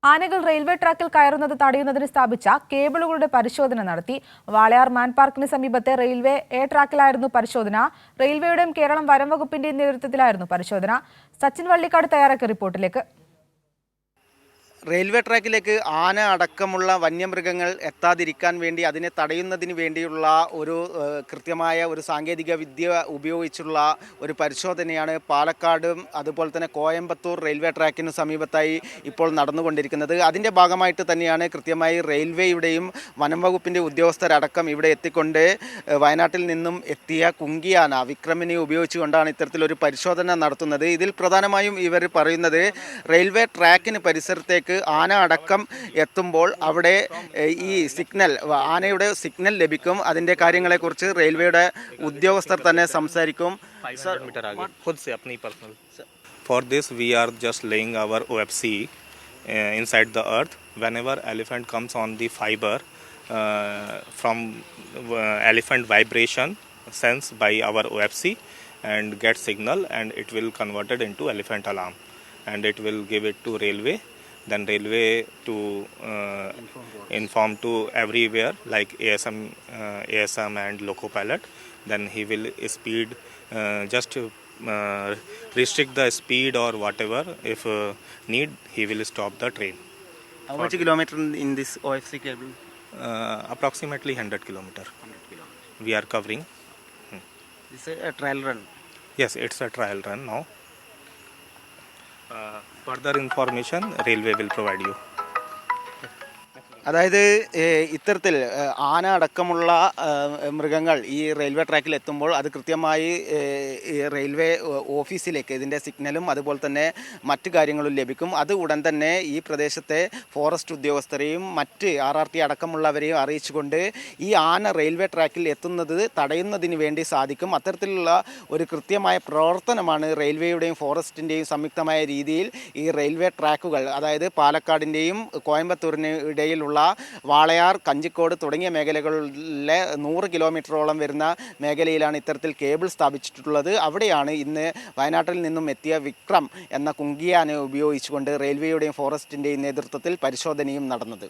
ആനകൾ റെയിൽവേ ട്രാക്കിൽ കയറുന്നത് തടയുന്നതിന് സ്ഥാപിച്ച കേബിളുകളുടെ പരിശോധന നടത്തി. വാളയാർ മാൻ പാർക്കിന് സമീപത്തെ റെയിൽവേ എ ട്രാക്കിലായിരുന്നു പരിശോധന. റെയിൽവേയുടെയും കേരളം വനം വകുപ്പിന്റെയും നേതൃത്വത്തിലായിരുന്നു പരിശോധന. സച്ചിൻ വള്ളിക്കാട് തയ്യാറാക്കിയ റിപ്പോർട്ടിലേക്ക്. റെയിൽവേ ട്രാക്കിലേക്ക് ആന അടക്കമുള്ള വന്യമൃഗങ്ങൾ എത്താതിരിക്കാൻ വേണ്ടി അതിനെ തടയുന്നതിന് വേണ്ടിയുള്ള ഒരു കൃത്യമായ ഒരു സാങ്കേതിക വിദ്യ ഉപയോഗിച്ചുള്ള ഒരു പരിശോധനയാണ് പാലക്കാടും അതുപോലെ തന്നെ കോയമ്പത്തൂർ റെയിൽവേ ട്രാക്കിന് സമീപത്തായി ഇപ്പോൾ നടന്നുകൊണ്ടിരിക്കുന്നത്. അതിൻ്റെ ഭാഗമായിട്ട് തന്നെയാണ് കൃത്യമായി റെയിൽവേയുടെയും വനം വകുപ്പിൻ്റെ ഉദ്യോഗസ്ഥരടക്കം ഇവിടെ എത്തിക്കൊണ്ട് വയനാട്ടിൽ നിന്നും എത്തിയ കുങ്കിയാന വിക്രമിനെ ഉപയോഗിച്ചുകൊണ്ടാണ് ഇത്തരത്തിലൊരു പരിശോധന നടത്തുന്നത്. ഇതിൽ പ്രധാനമായും ഇവർ പറയുന്നത് റെയിൽവേ ട്രാക്കിന് പരിസരത്തേക്ക് ആന അടക്കം എത്തുമ്പോൾ അവിടെ ഈ സിഗ്നൽ ആനയുടെ സിഗ്നൽ ലഭിക്കും. അതിൻ്റെ കാര്യങ്ങളെക്കുറിച്ച് റെയിൽവേയുടെ ഉദ്യോഗസ്ഥർ തന്നെ സംസാരിക്കും. For this we are just laying our OFC inside the earth. Whenever elephant comes on the fiber from elephant vibration sensed by our OFC and get signal, and it will convert it into elephant alarm and it will give it to railway. Then railway to inform to everywhere like ASM and loco pilot. Then he will speed just restrict the speed or whatever. If need, he will stop the train. How much kilometer in this OFC cable? Approximately 100 kilometer. We are covering. This is a trial run. Yes, it's a trial run now. Further information railway will provide you. അതായത് ഇത്തരത്തിൽ ആന അടക്കമുള്ള മൃഗങ്ങൾ ഈ railway ട്രാക്കിൽ എത്തുമ്പോൾ അത് കൃത്യമായി റെയിൽവേ ഓഫീസിലേക്ക് ഇതിൻ്റെ സിഗ്നലും അതുപോലെ തന്നെ മറ്റു കാര്യങ്ങളും ലഭിക്കും. അത് ഉടൻ തന്നെ ഈ പ്രദേശത്തെ ഫോറസ്റ്റ് ഉദ്യോഗസ്ഥരെയും മറ്റ് RRT അടക്കമുള്ളവരെയും അറിയിച്ചുകൊണ്ട് ഈ ആന റെയിൽവേ ട്രാക്കിൽ എത്തുന്നത് തടയുന്നതിന് വേണ്ടി സാധിക്കും. അത്തരത്തിലുള്ള ഒരു കൃത്യമായ പ്രവർത്തനമാണ് റെയിൽവേയുടെയും ഫോറസ്റ്റിൻ്റെയും സംയുക്തമായ രീതിയിൽ ഈ റെയിൽവേ ട്രാക്കുകൾ, അതായത് പാലക്കാടിൻ്റെയും കോയമ്പത്തൂരിന് ഇടയിലുള്ള വാളയാർ, കഞ്ചിക്കോട് തുടങ്ങിയ മേഖലകളിലെ 100 കിലോമീറ്ററോളം വരുന്ന മേഖലയിലാണ് ഇത്തരത്തിൽ കേബിൾ സ്ഥാപിച്ചിട്ടുള്ളത്. അവിടെയാണ് ഇന്ന് വയനാട്ടിൽ നിന്നും എത്തിയ വിക്രം എന്ന കുങ്കിയാനെ ഉപയോഗിച്ചുകൊണ്ട് റെയിൽവേയുടെയും ഫോറസ്റ്റിൻ്റെയും നേതൃത്വത്തിൽ പരിശോധനയും നടന്നത്.